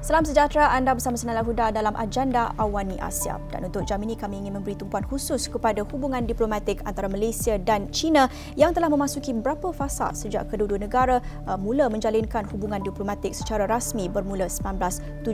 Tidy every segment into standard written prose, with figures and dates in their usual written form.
Salam sejahtera, anda bersama Senala Huda dalam agenda Awani Asia. Dan untuk jam ini kami ingin memberi tumpuan khusus kepada hubungan diplomatik antara Malaysia dan China yang telah memasuki beberapa fasa sejak kedua-dua negara mula menjalinkan hubungan diplomatik secara rasmi bermula 1974.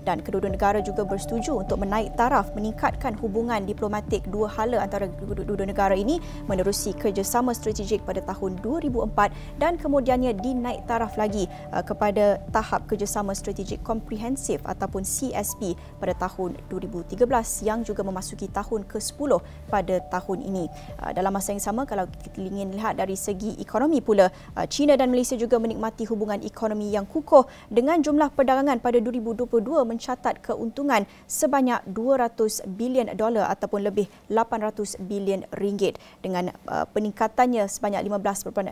Dan kedua-dua negara juga bersetuju untuk menaik taraf meningkatkan hubungan diplomatik dua hala antara kedua-dua negara ini menerusi kerjasama strategik pada tahun 2004 dan kemudiannya dinaik taraf lagi kepada tahap kerjasama strategik komprehensif ataupun CSP pada tahun 2013 yang juga memasuki tahun ke-10 pada tahun ini. Dalam masa yang sama, kalau kita ingin lihat dari segi ekonomi pula, China dan Malaysia juga menikmati hubungan ekonomi yang kukuh dengan jumlah perdagangan pada 2022 mencatat keuntungan sebanyak $200 bilion ataupun lebih 800 bilion ringgit dengan peningkatannya sebanyak 15.6%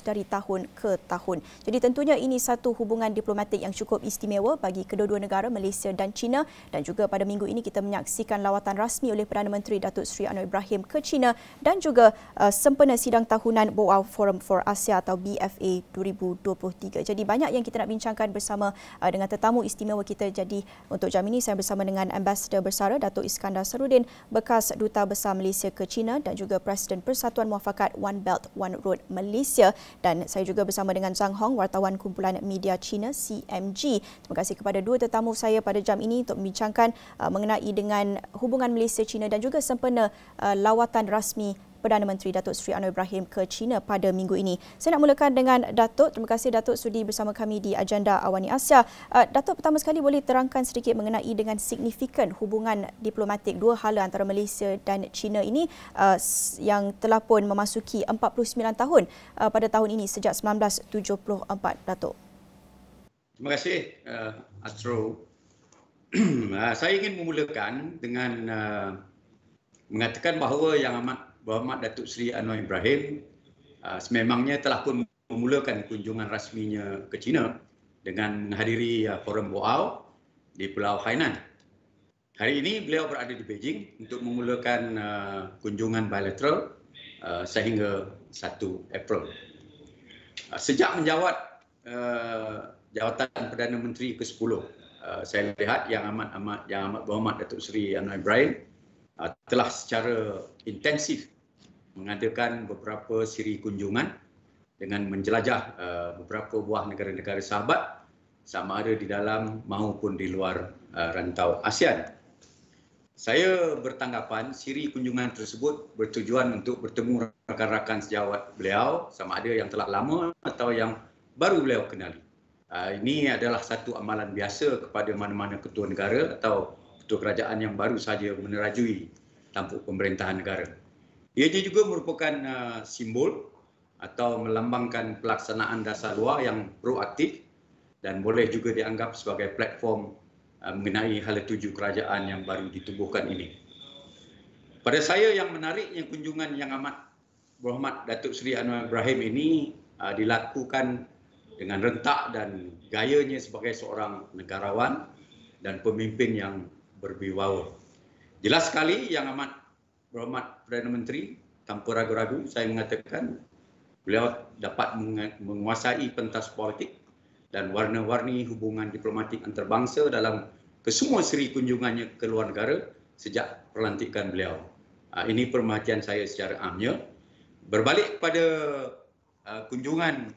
dari tahun ke tahun. Jadi tentunya ini satu hubungan diplomatik yang cukup istimewa bagi kedua-dua negara Malaysia dan China, dan juga pada minggu ini kita menyaksikan lawatan rasmi oleh Perdana Menteri Datuk Seri Anwar Ibrahim ke China dan juga sempena sidang tahunan Boao Forum for Asia atau BFA 2023. Jadi banyak yang kita nak bincangkan bersama dengan tetamu istimewa kita. Jadi untuk jam ini saya bersama dengan Ambassador Bersara Datuk Iskandar Sarudin, bekas Duta Besar Malaysia ke China dan juga Presiden Persatuan Muafakat One Belt One Road Malaysia, dan saya juga bersama dengan Zhang Hong, wartawan kumpulan media China CMG. Terima kasih kepada dua tetamu saya pada jam ini untuk membincangkan mengenai dengan hubungan Malaysia-China dan juga sempena lawatan rasmi Perdana Menteri Datuk Seri Anwar Ibrahim ke China pada minggu ini. Saya nak mulakan dengan Datuk. Terima kasih Datuk sudi bersama kami di agenda Awani Asia. Datuk, pertama sekali boleh terangkan sedikit mengenai dengan signifikan hubungan diplomatik dua hala antara Malaysia dan China ini yang telah pun memasuki 49 tahun pada tahun ini sejak 1974, Datuk. Terima kasih, Astro. Saya ingin memulakan dengan mengatakan bahawa Yang Amat Berhormat Datuk Seri Anwar Ibrahim sememangnya telah pun memulakan kunjungan rasminya ke China dengan menghadiri Forum Boao di Pulau Hainan. Hari ini beliau berada di Beijing untuk memulakan kunjungan bilateral sehingga 1 April. Sejak menjawat jawatan Perdana Menteri ke-10, saya lihat Yang Amat Berhormat Datuk Seri Anwar Ibrahim telah secara intensif mengadakan beberapa siri kunjungan dengan menjelajah beberapa buah negara-negara sahabat sama ada di dalam maupun di luar rantau ASEAN. Saya bertanggapan siri kunjungan tersebut bertujuan untuk bertemu rakan-rakan sejawat beliau sama ada yang telah lama atau yang baru beliau kenali. Ini adalah satu amalan biasa kepada mana-mana ketua negara atau ketua kerajaan yang baru saja menerajui tampuk pemerintahan negara. Ia juga merupakan simbol atau melambangkan pelaksanaan dasar luar yang proaktif dan boleh juga dianggap sebagai platform mengenai hala tuju kerajaan yang baru ditubuhkan ini. Pada saya yang menariknya kunjungan Yang Amat Berhormat Datuk Seri Anwar Ibrahim ini dilakukan dengan rentak dan gayanya sebagai seorang negarawan dan pemimpin yang berwibawa. Jelas sekali Yang Amat Berhormat Perdana Menteri, tanpa ragu-ragu saya mengatakan beliau dapat menguasai pentas politik dan warna-warni hubungan diplomatik antarabangsa dalam kesemua siri kunjungannya ke luar negara sejak pelantikan beliau. Ini perhatian saya secara amnya. Berbalik pada kunjungan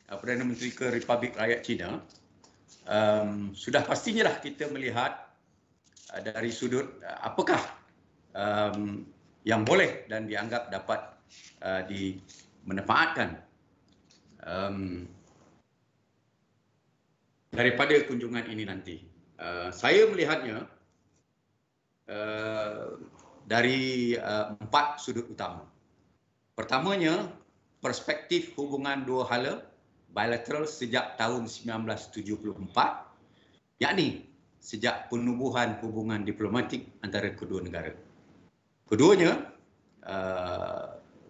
Perdana Menteri ke Republik Rakyat China, sudah pastinya lah kita melihat dari sudut apakah yang boleh dan dianggap dapat dimanfaatkan daripada kunjungan ini nanti. Saya melihatnya dari 4 sudut utama. Pertamanya, perspektif hubungan dua hala bilateral sejak tahun 1974, yakni sejak penubuhan hubungan diplomatik antara kedua negara. Keduanya,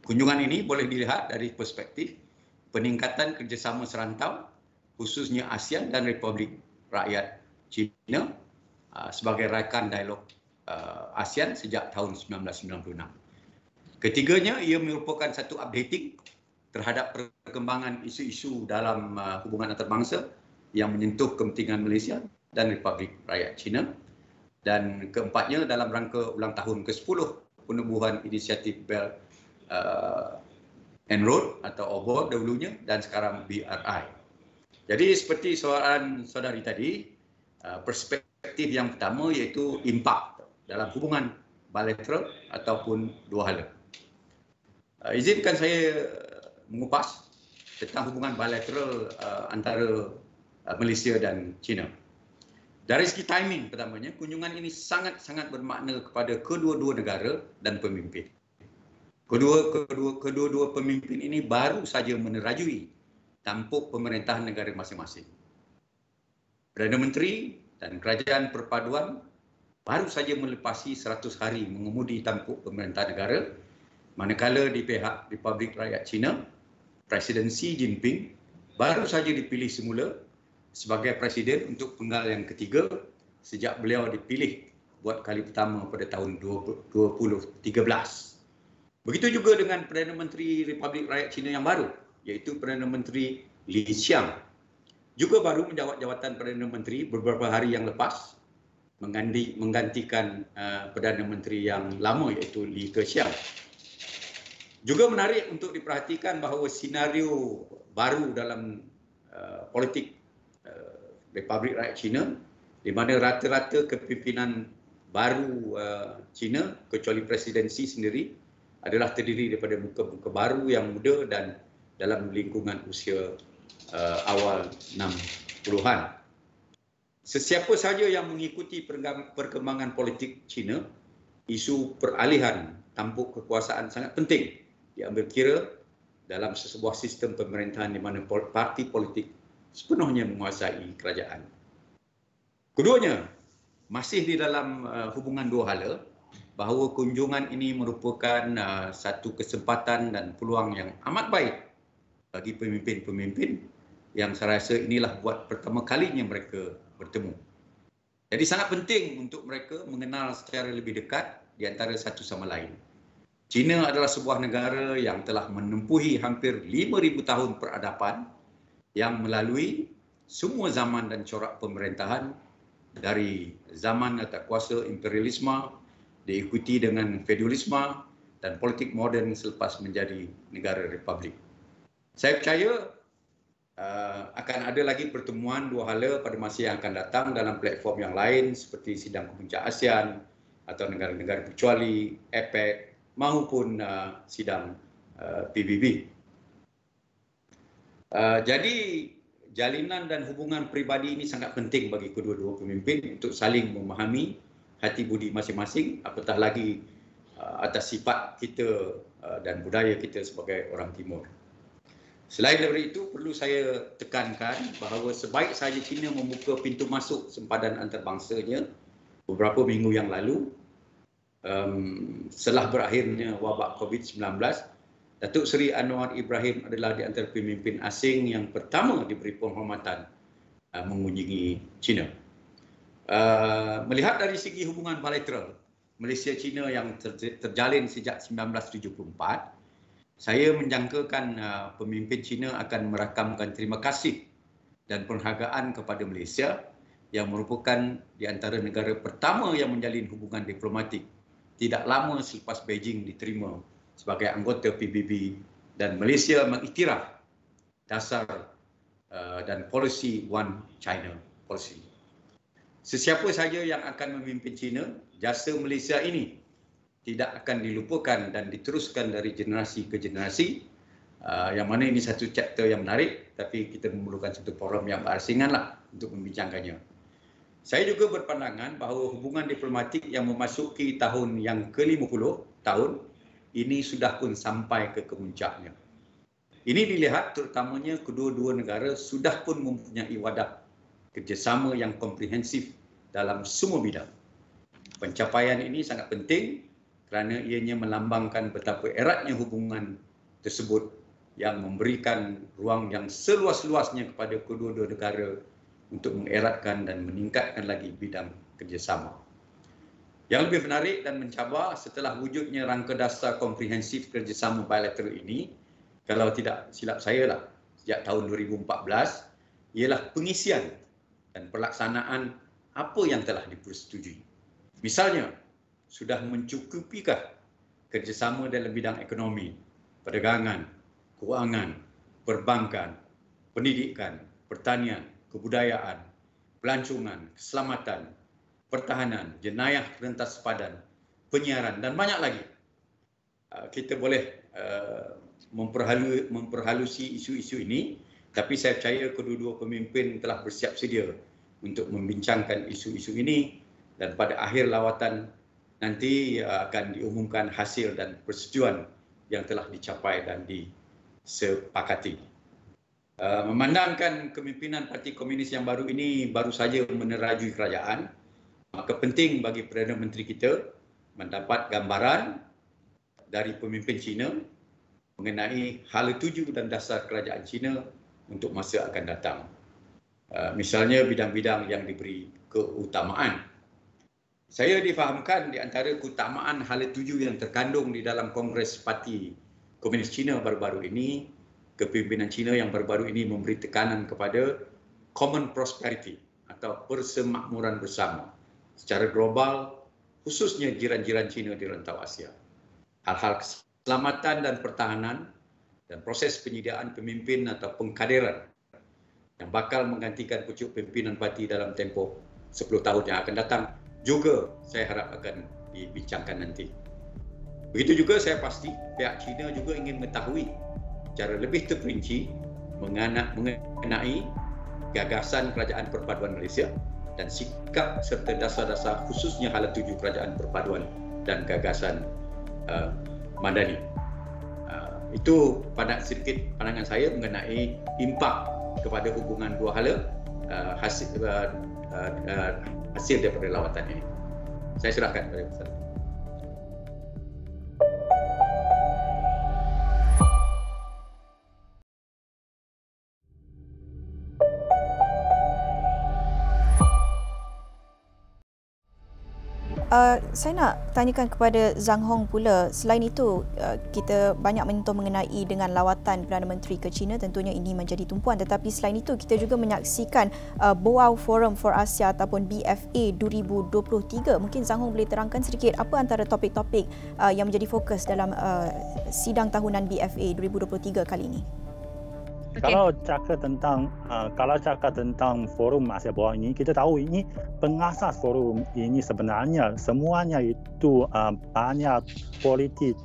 kunjungan ini boleh dilihat dari perspektif peningkatan kerjasama serantau, khususnya ASEAN dan Republik Rakyat China sebagai rakan dialog ASEAN sejak tahun 1996. Ketiganya, ia merupakan satu updating terhadap perkembangan isu-isu dalam hubungan antarabangsa yang menyentuh kepentingan Malaysia dan Republik Rakyat China. Dan keempatnya dalam rangka ulang tahun ke-10 penubuhan inisiatif Belt and Road atau OBOR dahulunya dan sekarang BRI. Jadi seperti soalan saudari tadi, perspektif yang pertama iaitu impak dalam hubungan bilateral ataupun dua hala. Izinkan saya mengupas tentang hubungan bilateral antara Malaysia dan China. Dari segi timing pertamanya, kunjungan ini sangat-sangat bermakna kepada kedua-dua negara dan pemimpin. Kedua-dua pemimpin ini baru saja menerajui tampuk pemerintahan negara masing-masing. Perdana Menteri dan Kerajaan Perpaduan baru saja melepasi 100 hari mengemudi tampuk pemerintahan negara, manakala di pihak Republik Rakyat China, Presiden Xi Jinping baru saja dipilih semula sebagai presiden untuk penggal yang ketiga sejak beliau dipilih buat kali pertama pada tahun 2013. Begitu juga dengan Perdana Menteri Republik Rakyat China yang baru, iaitu Perdana Menteri Li Qiang. Juga baru menjawat jawatan Perdana Menteri beberapa hari yang lepas, menggantikan Perdana Menteri yang lama iaitu Li Keqiang. Juga menarik untuk diperhatikan bahawa senario baru dalam politik Republik Rakyat China, di mana rata-rata kepimpinan baru China, kecuali presidensi sendiri, adalah terdiri daripada muka-muka baru yang muda dan dalam lingkungan usia awal 60-an. Sesiapa sahaja yang mengikuti perkembangan politik China, isu peralihan tampuk kekuasaan sangat penting diambil kira dalam sebuah sistem pemerintahan di mana parti politik sepenuhnya menguasai kerajaan. Keduanya masih di dalam hubungan dua hala, bahawa kunjungan ini merupakan satu kesempatan dan peluang yang amat baik bagi pemimpin-pemimpin yang saya rasa inilah buat pertama kalinya mereka bertemu. Jadi sangat penting untuk mereka mengenal secara lebih dekat di antara satu sama lain. China adalah sebuah negara yang telah menempuhi hampir 5,000 tahun peradaban yang melalui semua zaman dan corak pemerintahan, dari zaman taktkuasa imperialisme diikuti dengan feudalisme dan politik moden selepas menjadi negara republik. Saya percaya akan ada lagi pertemuan dua hala pada masa yang akan datang dalam platform yang lain seperti sidang kepuncak ASEAN atau negara-negara kecuali APEC maupun sidang PBB. Jadi jalinan dan hubungan peribadi ini sangat penting bagi kedua-dua pemimpin untuk saling memahami hati budi masing-masing, apatah lagi atas sifat kita dan budaya kita sebagai orang Timur. Selain daripada itu, perlu saya tekankan bahawa sebaik sahaja China membuka pintu masuk sempadan antarbangsanya beberapa minggu yang lalu, setelah berakhirnya wabak COVID-19, Datuk Seri Anwar Ibrahim adalah di antara pemimpin asing yang pertama diberi penghormatan mengunjungi China. Melihat dari segi hubungan bilateral Malaysia-China yang terjalin sejak 1974, saya menjangkakan pemimpin China akan merakamkan terima kasih dan penghargaan kepada Malaysia yang merupakan di antara negara pertama yang menjalin hubungan diplomatik tidak lama selepas Beijing diterima sebagai anggota PBB dan Malaysia mengiktiraf dasar dan polisi One China policy. Sesiapa saja yang akan memimpin China, jasa Malaysia ini tidak akan dilupakan dan diteruskan dari generasi ke generasi. Yang mana ini satu chapter yang menarik, tapi kita memerlukan satu forum yang berasingan lah untuk membincangkannya. Saya juga berpandangan bahawa hubungan diplomatik yang memasuki tahun yang ke-50 tahun ini sudah pun sampai ke kemuncaknya. Ini dilihat terutamanya kedua-dua negara sudah pun mempunyai wadah kerjasama yang komprehensif dalam semua bidang. Pencapaian ini sangat penting kerana ianya melambangkan betapa eratnya hubungan tersebut yang memberikan ruang yang seluas-luasnya kepada kedua-dua negara untuk mengeratkan dan meningkatkan lagi bidang kerjasama. Yang lebih menarik dan mencabar, setelah wujudnya rangka dasar komprehensif kerjasama bilateral ini, kalau tidak silap saya lah, sejak tahun 2014, ialah pengisian dan pelaksanaan apa yang telah dipersetujui. Misalnya, sudah mencukupikah kerjasama dalam bidang ekonomi, perdagangan, kewangan, perbankan, pendidikan, pertanian, kebudayaan, pelancongan, keselamatan, pertahanan, jenayah rentas sepadan, penyiaran dan banyak lagi. Kita boleh memperhalusi isu-isu ini, tapi saya percaya kedua-dua pemimpin telah bersiap sedia untuk membincangkan isu-isu ini dan pada akhir lawatan nanti akan diumumkan hasil dan persetujuan yang telah dicapai dan disepakati. Memandangkan kepimpinan Parti Komunis yang baru ini baru saja menerajui kerajaan, maka penting bagi Perdana Menteri kita mendapat gambaran dari pemimpin Cina mengenai hala tuju dan dasar kerajaan Cina untuk masa akan datang. Misalnya bidang-bidang yang diberi keutamaan. Saya difahamkan di antara keutamaan hala tuju yang terkandung di dalam Kongres Parti Komunis Cina baru-baru ini, kepimpinan Cina yang baru-baru ini memberi tekanan kepada common prosperity atau persemakmuran bersama secara global, khususnya jiran-jiran Cina di rantau Asia. Hal-hal keselamatan dan pertahanan dan proses penyediaan pemimpin atau pengkaderan yang bakal menggantikan pucuk pimpinan parti dalam tempoh 10 tahun yang akan datang juga saya harap akan dibincangkan nanti. Begitu juga saya pasti pihak Cina juga ingin mengetahui secara lebih terperinci mengenai gagasan Kerajaan Perpaduan Malaysia dan sikap serta dasar-dasar khususnya hala tuju Kerajaan Perpaduan dan gagasan Madani. Itu pada sedikit pandangan saya mengenai impak kepada hubungan dua hala hasil daripada lawatan ini. Saya serahkan kepada Ustaz. Saya nak tanyakan kepada Zhang Hong pula. Selain itu, kita banyak menyentuh mengenai dengan lawatan Perdana Menteri ke China, tentunya ini menjadi tumpuan. Tetapi selain itu, kita juga menyaksikan Boao Forum for Asia ataupun BFA 2023. Mungkin Zhang Hong boleh terangkan sedikit apa antara topik-topik yang menjadi fokus dalam sidang tahunan BFA 2023 kali ini. Okay. Kalau cakap tentang forum Asia Bawah ini, kita tahu ini pengasas forum ini sebenarnya semuanya itu banyak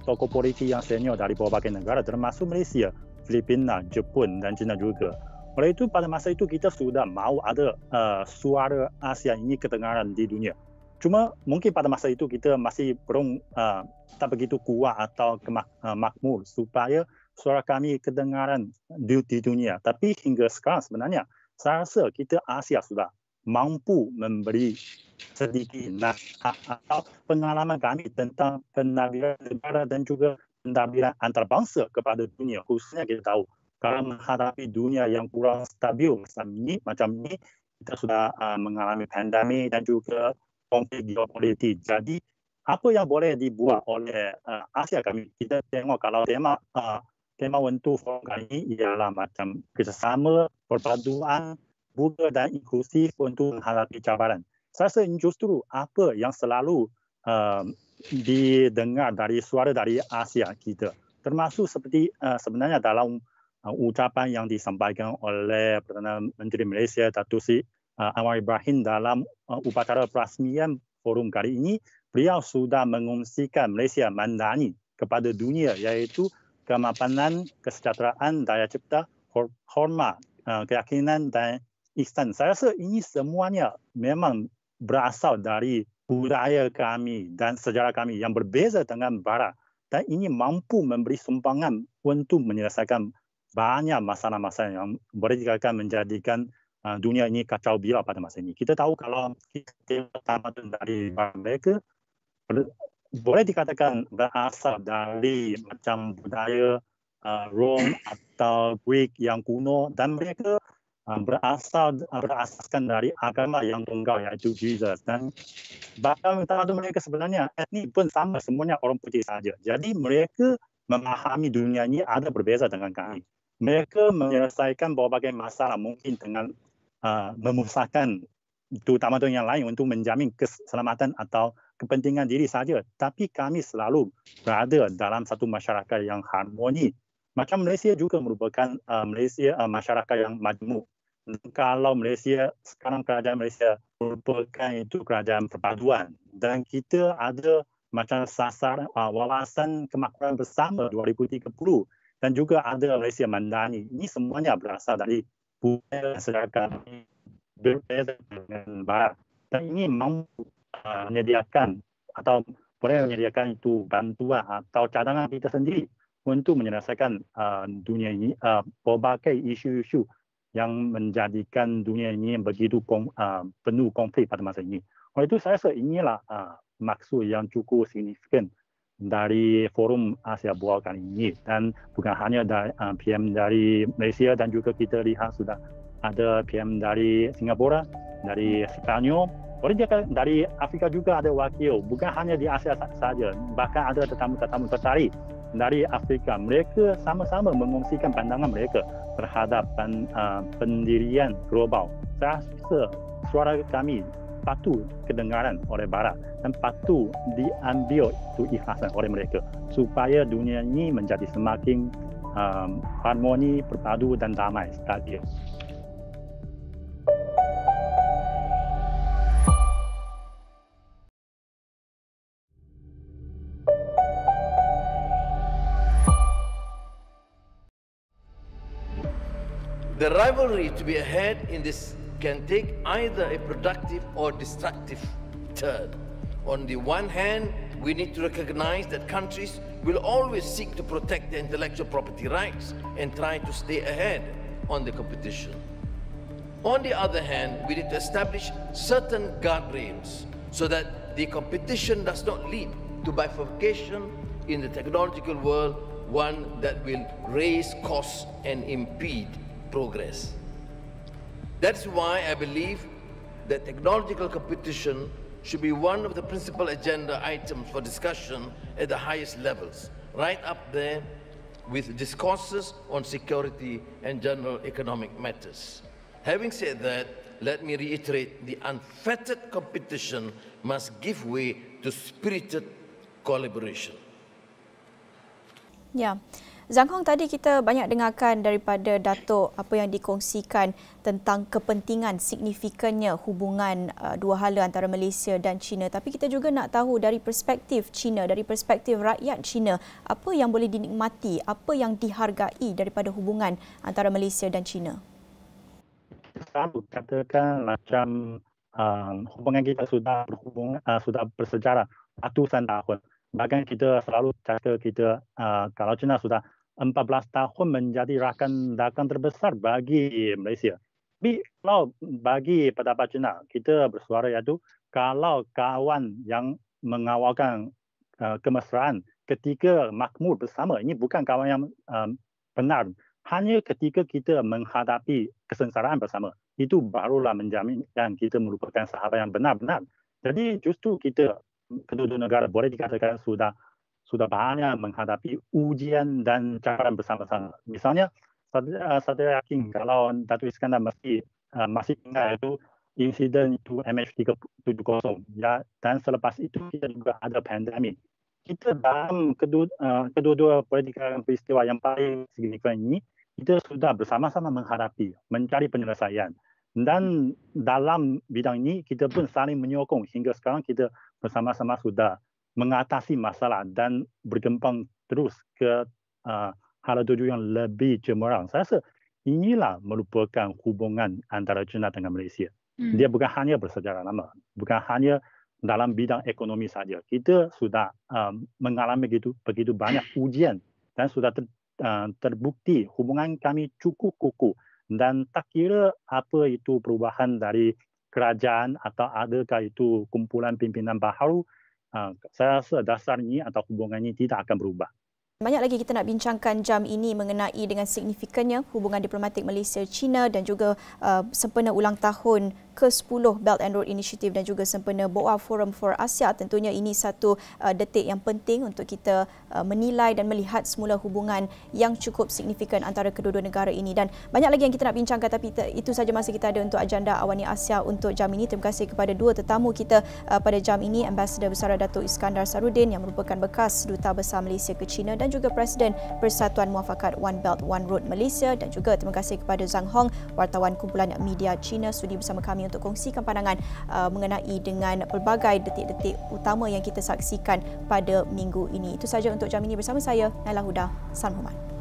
tokoh politik yang senior dari berbagai negara termasuk Malaysia, Filipina, Jepun dan China juga. Oleh itu pada masa itu kita sudah mahu ada suara Asia ini kedengaran di dunia. Cuma mungkin pada masa itu kita masih belum tak begitu kuat atau makmur supaya suara kami kedengaran di dunia. Tapi hingga sekarang sebenarnya saya rasa kita Asia sudah mampu memberi sedikit nasihat atau pengalaman kami tentang pentadbiran negara dan juga pentadbiran antarabangsa kepada dunia. Khususnya kita tahu kalau menghadapi dunia yang kurang stabil macam ini kita sudah mengalami pandemi dan juga konflik geopolitik. Jadi apa yang boleh dibuat oleh Asia kami? Kita tengok kalau tema untuk forum kali ini ialah macam kerjasama, perpaduan, budaya dan inklusif untuk menghadapi cabaran. Saya rasa justru apa yang selalu didengar dari suara dari Asia kita. Termasuk seperti sebenarnya dalam ucapan yang disampaikan oleh Perdana Menteri Malaysia Datuk Seri Anwar Ibrahim dalam upacara perasmian forum kali ini, beliau sudah mengungsikan Malaysia Madani kepada dunia iaitu kemapanan, kesejahteraan, daya cipta, hormat, keyakinan dan ihsan. Saya rasa ini semuanya memang berasal dari budaya kami dan sejarah kami yang berbeza dengan Barat. Dan ini mampu memberi sumbangan untuk menyelesaikan banyak masalah-masalah yang boleh dikatakan menjadikan dunia ini kacau bilau pada masa ini. Kita tahu kalau kita tamat dari Barat mereka, boleh dikatakan berasal dari macam budaya Rom atau Greek yang kuno dan mereka berasaskan dari agama yang tunggal iaitu Jesus dan bahkan mereka sebenarnya etnik pun sama, semuanya orang putih saja. Jadi mereka memahami dunia ini ada berbeza dengan kami. mereka menyelesaikan berbagai masalah mungkin dengan memusahkan terutama yang lain untuk menjamin keselamatan atau kepentingan diri saja. Tapi kami selalu berada dalam satu masyarakat yang harmoni. Macam Malaysia juga merupakan masyarakat yang majmuk. Kalau Malaysia, sekarang kerajaan Malaysia merupakan itu kerajaan perpaduan. Dan kita ada macam sasaran wawasan kemakmuran bersama 2030. Dan juga ada Malaysia Mandani. Ini semuanya berasal dari budaya masyarakat berbeza dengan Barat. Dan ini mampu menyediakan atau boleh menyediakan itu bantuan atau cadangan kita sendiri untuk menyelesaikan dunia ini berbagai isu-isu yang menjadikan dunia ini begitu penuh konflik pada masa ini. Oleh itu saya rasa inilah maksud yang cukup signifikan dari Forum Asia Buah kali ini, dan bukan hanya PM dari Malaysia, dan juga kita lihat sudah ada PM dari Singapura, dari Spanyol, boleh juga dari Afrika juga ada wakil, bukan hanya di Asia saja, bahkan ada tetamu-tetamu tertarik dari Afrika. Mereka sama-sama mengongsikan pandangan mereka terhadap pendirian global. Saya rasa suara kami patut kedengaran oleh Barat dan patut diambil itu ikhlasan oleh mereka supaya dunia ini menjadi semakin harmoni, berpadu dan damai stabil. The rivalry to be ahead in this can take either a productive or destructive turn. On the one hand, we need to recognize that countries will always seek to protect their intellectual property rights and try to stay ahead on the competition. On the other hand, we need to establish certain guardrails so that the competition does not lead to bifurcation in the technological world, one that will raise costs and impede progress. That's why I believe that technological competition should be one of the principal agenda items for discussion at the highest levels, right up there with discourses on security and general economic matters. Having said that, let me reiterate, the unfettered competition must give way to spirited collaboration. Ya. Zhang Hong, tadi kita banyak dengarkan daripada Dato' apa yang dikongsikan tentang kepentingan signifikannya hubungan dua hala antara Malaysia dan China. Tapi kita juga nak tahu dari perspektif China, dari perspektif rakyat China, apa yang boleh dinikmati, apa yang dihargai daripada hubungan antara Malaysia dan China? Selalu katakan macam hubungan kita sudah bersejarah ratusan tahun. Bahkan kita selalu cakap kalau China sudah 14 tahun menjadi rakan dagang terbesar bagi Malaysia. Tapi kalau bagi pendapat China, kita bersuara iaitu kalau kawan yang mengawalkan kemesraan ketika makmur bersama, ini bukan kawan yang benar. Hanya ketika kita menghadapi kesengsaraan bersama, itu barulah menjaminkan kita merupakan sahabat yang benar-benar. Jadi justru kita kedua-dua negara boleh dikatakan sudah banyak menghadapi ujian dan cabaran bersama-sama. Misalnya, saya yakin kalau Datuk Iskandar masih ingat itu insiden itu MH370, ya, dan selepas itu kita juga ada pandemik. Kita dalam kedua-dua peristiwa yang paling signifikan ini, kita sudah bersama-sama menghadapi, mencari penyelesaian. Dan dalam bidang ini, kita pun saling menyokong. Hingga sekarang kita bersama-sama sudah mengatasi masalah dan berkembang terus ke hala tuju yang lebih cemerlang. Saya rasa inilah merupakan hubungan antara China dengan Malaysia. Dia bukan hanya bersejarah lama, bukan hanya dalam bidang ekonomi saja. Kita sudah mengalami begitu banyak ujian dan sudah terbukti hubungan kami cukup kukuh. Dan tak kira apa itu perubahan dari kerajaan atau adakah itu kumpulan pimpinan baharu, saya rasa dasarnya atau hubungan ini tidak akan berubah. Banyak lagi kita nak bincangkan jam ini mengenai dengan signifikannya hubungan diplomatik Malaysia-China dan juga sempena ulang tahun ke-10 Belt and Road Initiative dan juga sempena Boa Forum for Asia. Tentunya ini satu detik yang penting untuk kita menilai dan melihat semula hubungan yang cukup signifikan antara kedua-dua negara ini. Dan banyak lagi yang kita nak bincangkan, tapi itu saja masa kita ada untuk agenda Awani Asia untuk jam ini. Terima kasih kepada dua tetamu kita pada jam ini, Ambassador Bersara Datuk Iskandar Sarudin yang merupakan bekas Duta Besar Malaysia ke China dan juga Presiden Persatuan Muafakat One Belt One Road Malaysia, dan juga terima kasih kepada Zhang Hong, wartawan kumpulan media China, sudi bersama kami untuk kongsikan pandangan mengenai dengan pelbagai detik-detik utama yang kita saksikan pada minggu ini. Itu saja untuk jam ini bersama saya, Naila Huda. Salam hormat.